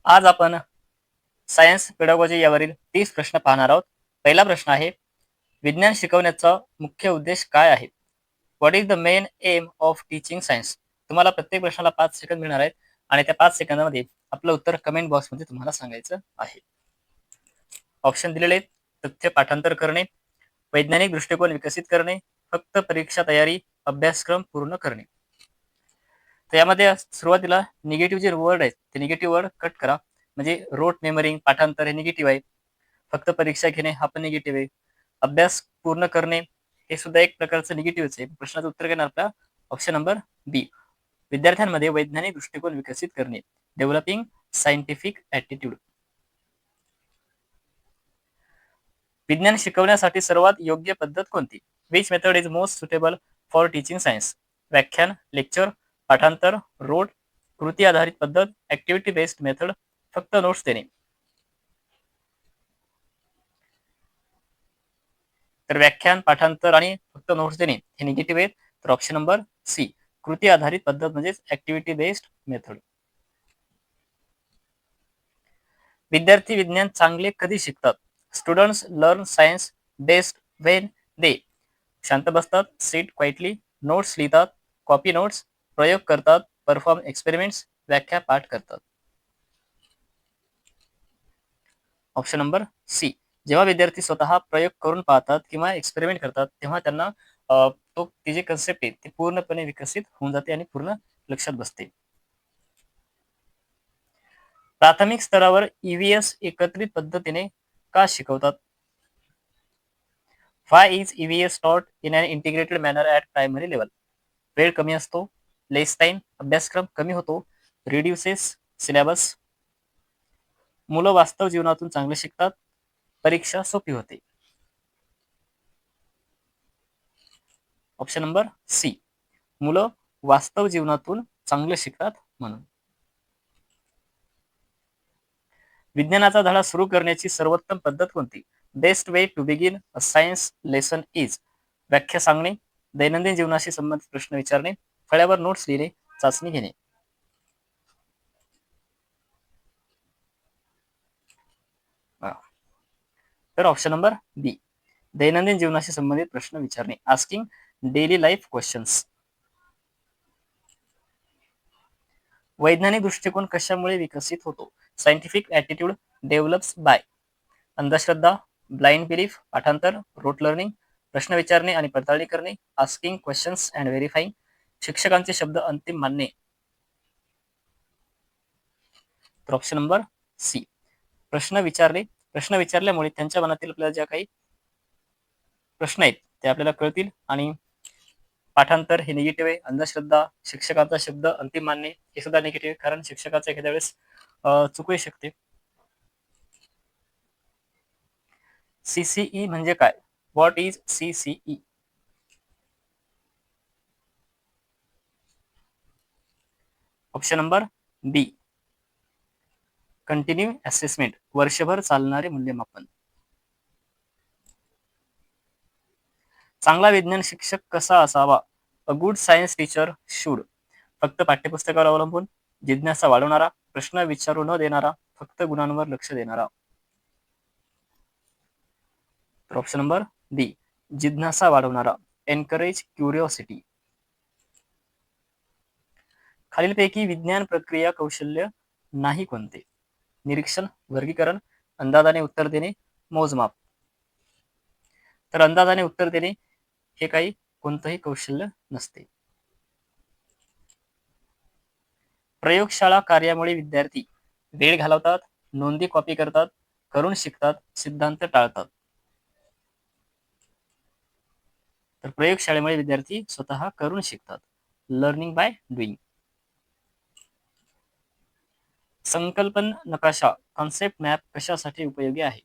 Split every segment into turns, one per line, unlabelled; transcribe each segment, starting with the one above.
आज आपण science pedagogy यावरील 30 प्रश्न पाहणार आहोत. पहिला प्रश्न आहे, विज्ञान शिकवण्याचा मुख्य उद्देश काय आहे? What is the main M of teaching science? तुम्हाला प्रत्येक प्रश्नाला 5 सेकंद मिळणार आहेत आणि त्या 5 सेकंदामध्ये आपलं उत्तर कमेंट बॉक्समध्ये तुम्हाला सांगायचं आहे. ऑप्शन दिलेले आहेत. तथ्य पाठांतर करणे, वैज्ञानिक दृष्टिकोन विकसित करणे, फक्त परीक्षा तयारी, अभ्यासक्रम पूर्ण करणे. तर यामध्ये सुरुवातीला निगेटिव्ह जे वर्ड आहेत ते निगेटिव्ह वर्ड कट करा. म्हणजे रोट मेमरिंग, पाठांतर हे निगेटिव्ह आहे. फक्त परीक्षा घेणे हा पण निगेटिव्ह आहे. अभ्यास पूर्ण करणे हे सुद्धा एक प्रकारचं निगेटिव्हच आहे. प्रश्नाचं उत्तर घेणार आपला ऑप्शन नंबर बी. विद्यार्थ्यांमध्ये वैज्ञानिक दृष्टिकोन विकसित करणे, डेव्हलपिंग सायंटिफिक ॲटिट्यूड. विज्ञान शिकवण्यासाठी सर्वात योग्य पद्धत कोणती? Which method is most suitable for teaching science? व्याख्यान, लेक्चर, पाठांतर, रोड, कृती आधारित पद्धत, ऍक्टिव्हिटी बेस्ड मेथड, फक्त नोट्स देणे. तर व्याख्यान, पाठांतर आणि फक्त नोट्स देणे हे निगेटिव्ह आहेत. तर ऑप्शन नंबर सी, कृती आधारित पद्धत म्हणजेच ऍक्टिव्हिटी बेस्ड मेथड. विद्यार्थी विज्ञान चांगले कधी शिकतात? Students learn science best when they शांत बसतात, सिट क्वाइटली, नोट्स लिहितात, कॉपी नोट्स, प्रयोग करतात, परफॉर्म एक्सपेरिमेंट्स, व्याख्या पाठ करतात. ऑप्शन नंबर सी, जेव्हा विद्यार्थी स्वतः प्रयोग करून पाहतात किंवा एक्सपेरिमेंट करतात तेव्हा त्यांना ती जी कन्सेप्ट आहे ती पूर्णपणे विकसित होऊन जाते आणि पूर्ण लक्षात बसते. प्राथमिक स्तरावर ईव्हीएस एकत्रित पद्धतीने का शिकवतात? Why is EVS taught in an integrated manner at primary level? वेळ कमी असतो, लेस टाइम, अभ्यासक्रम कमी होतो, रिड्युसेस सिलेबस, मुलं वास्तव जीवनातून चांगले शिकतात, परीक्षा सोपी होते. ऑप्शन नंबर सी, मुलं वास्तव जीवनातून चांगले शिकतात म्हणून. विज्ञानाचा धडा सुरू करण्याची सर्वोत्तम पद्धत कोणती? Best way to begin a science lesson is. व्याख्या सांगणे, दैनंदिन जीवनाशी संबंधित प्रश्न विचारणे, फळ्यावर नोट्स लिहिणे, चाचणी घेणे. तर ऑप्शन नंबर बी, दैनंदिन जीवनाशी संबंधित प्रश्न विचारणे, आस्किंग डेली लाईफ क्वेश्चन्स. वैज्ञानिक दृष्टिकोन कशामुळे विकसित होतो? सायंटिफिक ॲटिट्यूड डेव्हलप्स बाय अंधश्रद्धा, ब्लाइंड बिलीफ, पाठांतर, रोट लर्निंग, प्रश्न विचारणे आणि पडताळणी करणे, आस्किंग क्वेश्चन्स अँड व्हेरीफाईंग, शिक्षकांचे शब्द अंतिम मानणे. तर ऑप्शन नंबर सी, प्रश्न विचारल्यामुळे त्यांच्या मनातील आपल्याला ज्या काही प्रश्न आहेत ते आपल्याला कळतील. आणि पाठांतर हे निगेटिव्ह आहे, अंधश्रद्धा, शिक्षकाचा शब्द अंतिम मानणे हे सुद्धा निगेटिव्ह आहे, कारण शिक्षकाचा एखाद्या वेळेस चुकू शकते. सीसीई म्हणजे काय? What is CCE? Option number B, continue assessment, वर्षभर चालणारे मूल्यमापन. चांगला विज्ञान शिक्षक कसा असावा? A good science teacher should फक्त पाठ्यपुस्तकावर अवलंबून, जिज्ञासा वाढवणारा, प्रश्न विचारू न देणारा, फक्त गुणांवर लक्ष देणारा. तर ऑप्शन नंबर डी, जिज्ञासा वाढवणारा, एनकरेज क्युरिओसिटी. खालीलपैकी विज्ञान प्रक्रिया कौशल्य नाही कोणते? निरीक्षण, वर्गीकरण, अंदाजाने उत्तर देणे, मोजमाप. तर अंदाजाने उत्तर देणे हे काही कोणतंही कौशल्य नसते. प्रयोगशाळा कार्यामुळे विद्यार्थी वेळ घालवतात, नोंदी कॉपी करतात, करून शिकतात, सिद्धांत टाळतात. तर प्रयोगशाळेमुळे विद्यार्थी स्वतः करून शिकतात, लर्निंग बाय डुईंग. संकल्पन नकाशा कॉन्सेप्ट मॅप कशासाठी उपयोगी आहे?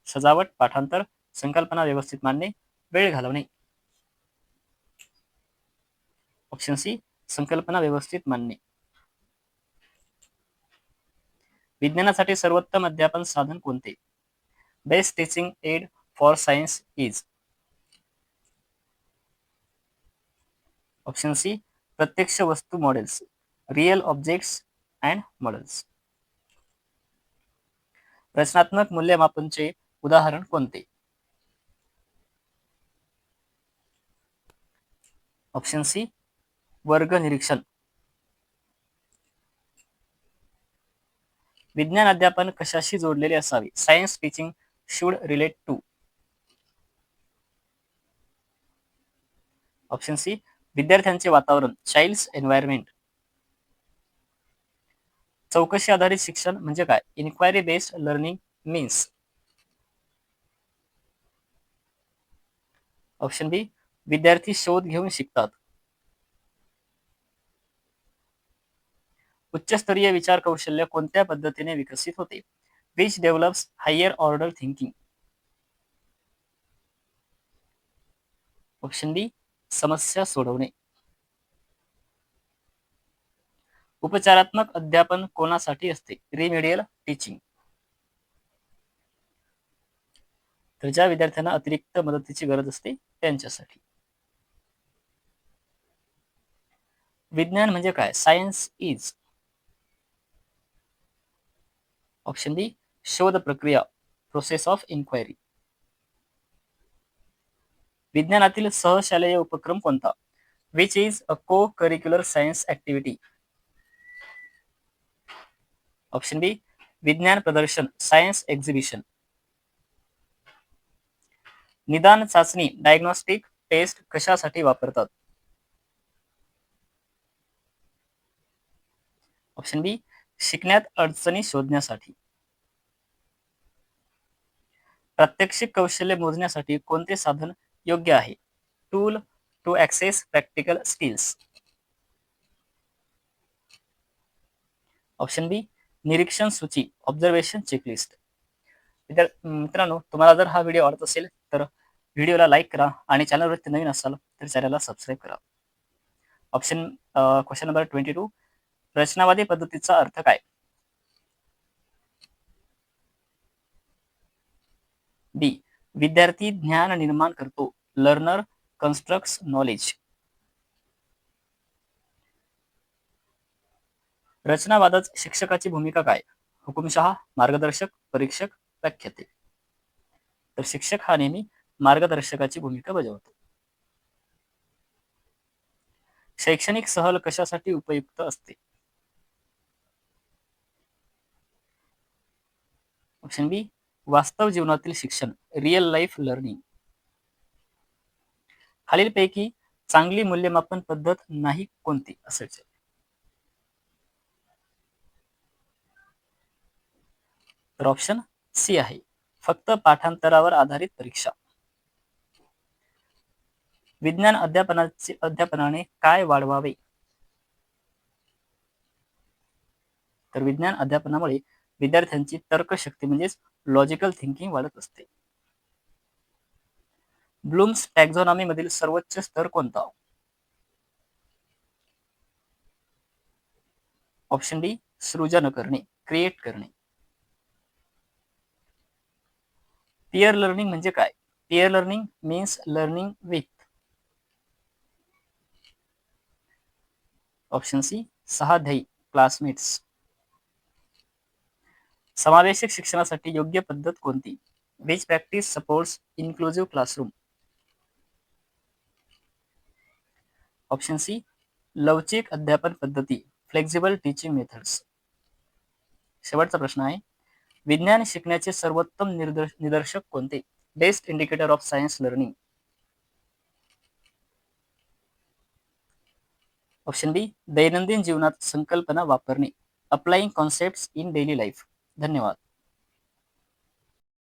सजावट, पाठांतर, संकल्पना व्यवस्थित मांडणे, वेळ घालवणे. ऑप्शन सी, संकल्पना व्यवस्थित मांडणे. विज्ञानासाठी सर्वोत्तम अध्यापन साधन कोणते? Best teaching aid for science is. Option C, प्रत्यक्ष वस्तू models, real objects and models. रचनात्मक मूल्यमापनचे उदाहरण कोणते? ऑप्शन सी वर्ग निरीक्षण. विज्ञान अध्यापन कशाशी जोडलेले असावे? Science teaching should relate to. Option c विद्यार्थ्यांचे वातावरण चाइल्ड्स एन्व्हायरमेंट. चौकशी आधारित शिक्षण म्हणजे काय? Inquiry based learning means. Option b विद्यार्थी शोध घेऊन शिकतात. उच्चस्तरीय विचार कौशल्य कोणत्या पद्धतीने विकसित होते? Which develops higher order thinking. Option D समस्या सोडवणे. उपचारात्मक अध्यापन कोणासाठी असते? Remedial teaching. तर ज्या विद्यार्थ्यांना अतिरिक्त मदतीची गरज असते त्यांच्यासाठी. विज्ञान म्हणजे काय? Science is. ऑप्शन डी शोध प्रक्रिया प्रोसेस ऑफ इन्क्वायरी. विज्ञानातील सहशालेय उपक्रम कोणता? विच इज अ को करिक्युलर सायन्स ऍक्टिव्हिटी. ऑप्शन बी विज्ञान प्रदर्शन सायन्स एक्झिबिशन. निदान चाचणी डायग्नोस्टिक टेस्ट कशासाठी वापरतात? ऑप्शन बी शिकण्यात अडचणी शोधण्यासाठी. प्रात्यक्षिक कौशल्य मोजण्यासाठी कोणते साधन योग्य आहे? Tool to assess practical skills. Option b निरीक्षण सूची ऑब्झर्वेशन चेकलिस्ट. मित्रांनो, तुम्हाला जर हा व्हिडिओ आवडत असेल तर व्हिडिओला लाईक करा आणि चॅनलवरती नवीन असाल तर चॅनलला सबस्क्राईब करा. ऑप्शन क्वेश्चन नंबर 22 रचनावादी पद्धतीचा अर्थ काय? बी विद्यार्थी ज्ञान निर्माण करतो. Learner constructs knowledge. रचनावादात शिक्षकाची भूमिका काय? हुकुमशहा मार्गदर्शक परीक्षक व्याख्याते. तर शिक्षक हा नेहमी मार्गदर्शकाची भूमिका बजावतो. शैक्षणिक सहल कशासाठी उपयुक्त असते? ऑप्शन बी वास्तव जीवनातील शिक्षण रिअल लाईफ लर्निंग. खालीलपैकी चांगली मूल्यमापन पद्धत नाही कोणती? असेच. तर ऑप्शन सी आहे फक्त पाठांतरावर आधारित परीक्षा. विज्ञान अध्यापनाने काय वाढवावे? तर विज्ञान अध्यापनामुळे विद्यार्थ्यांची तर्कशक्ती म्हणजेच लॉजिकल थिंकिंग वाढत असते. ब्लूम्स टॅक्झॉनॉमी मधील सर्वोच्च स्तर कोणता? ऑप्शन डी सृजन करणे क्रिएट करणे. पियर लर्निंग म्हणजे काय? Peer learning means learning with. Option c सहाध्यायी क्लासमेट्स. समावेशक शिक्षणासाठी योग्य पद्धत कोणती? Which practice supports inclusive classroom. Option c लवचिक अध्यापन पद्धती फ्लेक्झिबल टीचिंग मेथड्स. शेवटचा प्रश्न आहे विज्ञान शिकण्याचे सर्वोत्तम निदर्शक कोणते? Best indicator of science learning. Option b दैनंदिन जीवनात संकल्पना वापरणे applying concepts in daily life. धन्यवाद.